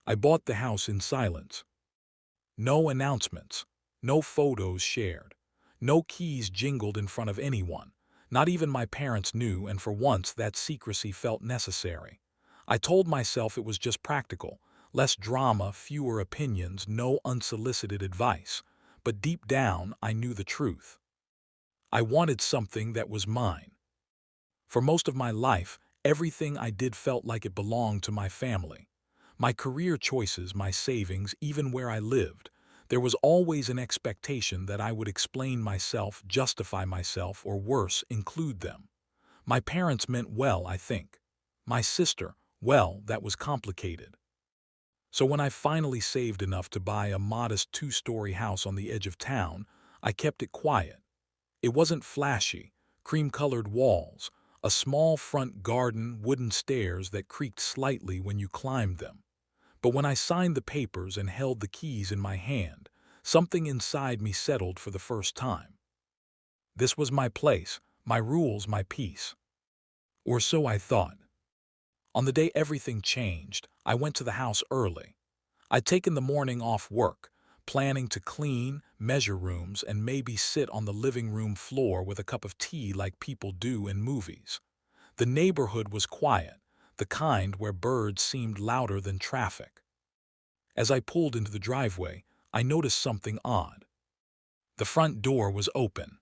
I bought the house in silence. No announcements, no photos shared, no keys jingled in front of anyone. Not even my parents knew, and for once that secrecy felt necessary. I told myself it was just practical, less drama, fewer opinions, no unsolicited advice. But deep down, I knew the truth. I wanted something that was mine. For most of my life, everything I did felt like it belonged to my family. My career choices, my savings, even where I lived. There was always an expectation that I would explain myself, justify myself, or worse, include them. My parents meant well, I think. My sister, well, that was complicated. So when I finally saved enough to buy a modest two-story house on the edge of town, I kept it quiet. It wasn't flashy, cream-colored walls, a small front garden, wooden stairs that creaked slightly when you climbed them. But when I signed the papers and held the keys in my hand, something inside me settled for the first time. This was my place, my rules, my peace. Or so I thought. On the day everything changed, I went to the house early. I'd taken the morning off work, planning to clean, measure rooms, and maybe sit on the living room floor with a cup of tea like people do in movies. The neighborhood was quiet, the kind where birds seemed louder than traffic. As I pulled into the driveway, I noticed something odd. The front door was open.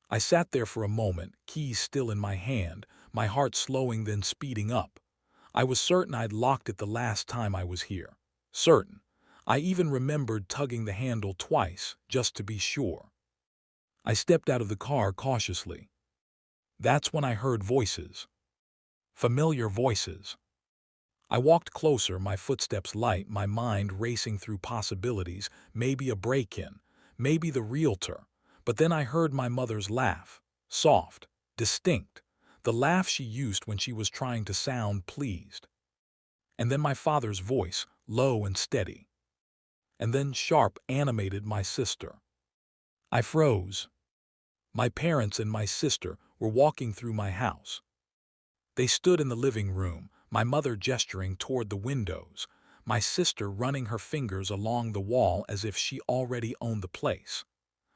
I sat there for a moment, keys still in my hand, my heart slowing then speeding up. I was certain I'd locked it the last time I was here. Certain. I even remembered tugging the handle twice, just to be sure. I stepped out of the car cautiously. That's when I heard voices. Familiar voices. I walked closer, my footsteps light, my mind racing through possibilities, maybe a break-in, maybe the realtor. But then I heard my mother's laugh, soft, distinct, the laugh she used when she was trying to sound pleased. And then my father's voice, low and steady. And then sharp, animated, my sister. I froze. My parents and my sister were walking through my house. They stood in the living room, my mother gesturing toward the windows, my sister running her fingers along the wall as if she already owned the place.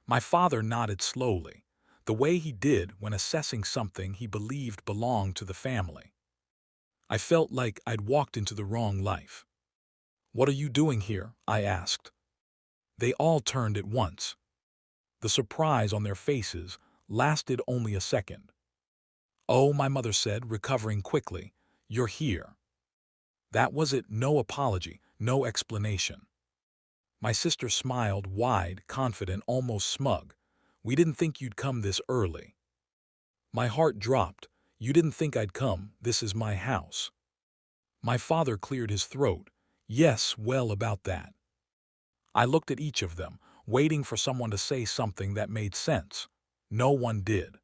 My father nodded slowly, the way he did when assessing something he believed belonged to the family. I felt like I'd walked into the wrong life. "What are you doing here?" I asked. They all turned at once. The surprise on their faces lasted only a second. "Oh," my mother said, recovering quickly, "you're here." That was it, no apology, no explanation. My sister smiled, wide, confident, almost smug. "We didn't think you'd come this early." My heart dropped. "You didn't think I'd come, this is my house." My father cleared his throat. "Yes, well, about that." I looked at each of them, waiting for someone to say something that made sense. No one did.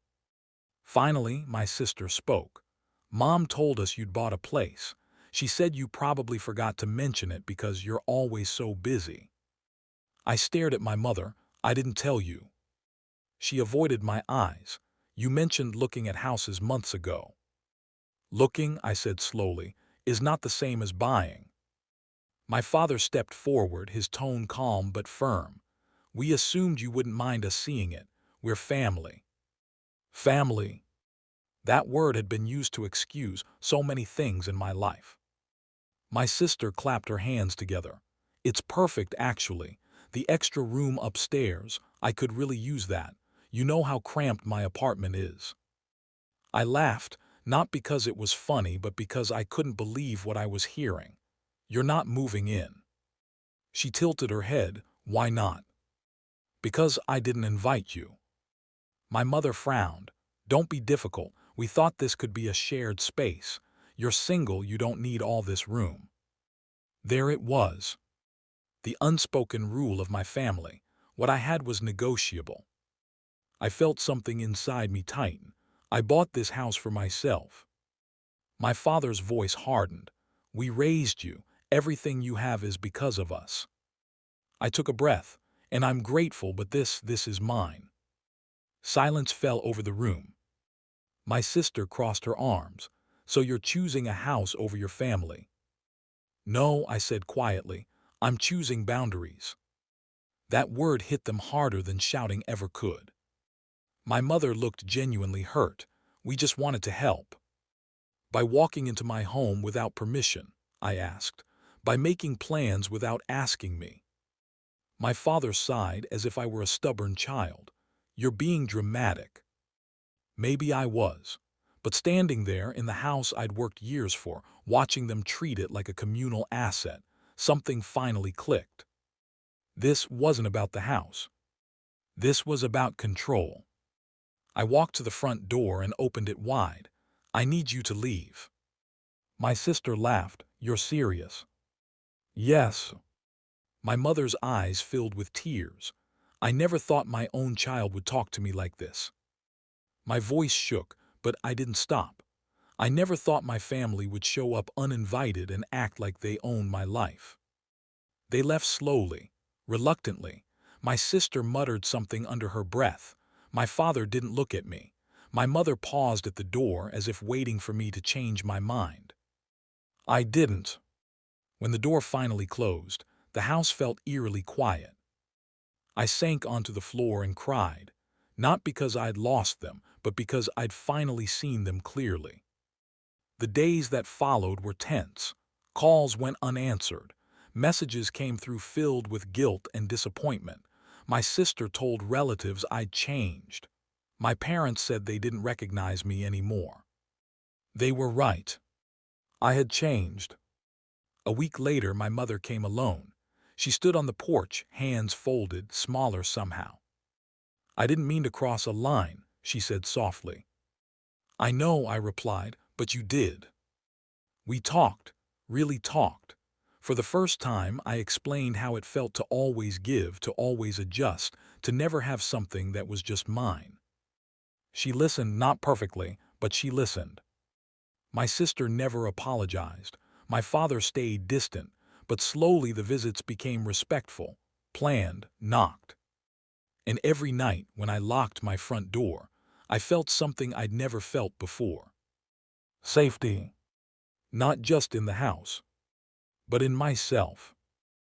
Finally, my sister spoke. "Mom told us you'd bought a place. She said you probably forgot to mention it because you're always so busy." I stared at my mother. "I didn't tell you." She avoided my eyes. "You mentioned looking at houses months ago." "Looking," I said slowly, "is not the same as buying." My father stepped forward, his tone calm but firm. "We assumed you wouldn't mind us seeing it. We're family." Family. That word had been used to excuse so many things in my life. My sister clapped her hands together. "It's perfect, actually. The extra room upstairs, I could really use that. You know how cramped my apartment is." I laughed, not because it was funny, but because I couldn't believe what I was hearing. "You're not moving in." She tilted her head. "Why not?" "Because I didn't invite you." My mother frowned. "Don't be difficult. We thought this could be a shared space. You're single, you don't need all this room." There it was. The unspoken rule of my family. What I had was negotiable. I felt something inside me tighten. I bought this house for myself. My father's voice hardened. "We raised you. Everything you have is because of us." I took a breath. "And I'm grateful, but this is mine." Silence fell over the room. My sister crossed her arms. "So you're choosing a house over your family?" "No," I said quietly, "I'm choosing boundaries." That word hit them harder than shouting ever could. My mother looked genuinely hurt. "We just wanted to help." "By walking into my home without permission?" I asked. "By making plans without asking me?" My father sighed as if I were a stubborn child. "You're being dramatic." Maybe I was. But standing there in the house I'd worked years for, watching them treat it like a communal asset, something finally clicked. This wasn't about the house. This was about control. I walked to the front door and opened it wide. "I need you to leave." My sister laughed. "You're serious?" "Yes." My mother's eyes filled with tears. I never thought my own child would talk to me like this. My voice shook, but I didn't stop. I never thought my family would show up uninvited and act like they owned my life. They left slowly, reluctantly. My sister muttered something under her breath. My father didn't look at me. My mother paused at the door as if waiting for me to change my mind. I didn't. When the door finally closed, the house felt eerily quiet. I sank onto the floor and cried, not because I'd lost them, but because I'd finally seen them clearly. The days that followed were tense. Calls went unanswered. Messages came through filled with guilt and disappointment. My sister told relatives I'd changed. My parents said they didn't recognize me anymore. They were right. I had changed. A week later, my mother came alone. She stood on the porch, hands folded, smaller somehow. "I didn't mean to cross a line," she said softly. "I know," I replied, "but you did." We talked, really talked. For the first time, I explained how it felt to always give, to always adjust, to never have something that was just mine. She listened, not perfectly, but she listened. My sister never apologized. My father stayed distant, but slowly the visits became respectful, planned, knocked. And every night, when I locked my front door, I felt something I'd never felt before. Safety. Not just in the house, but in myself.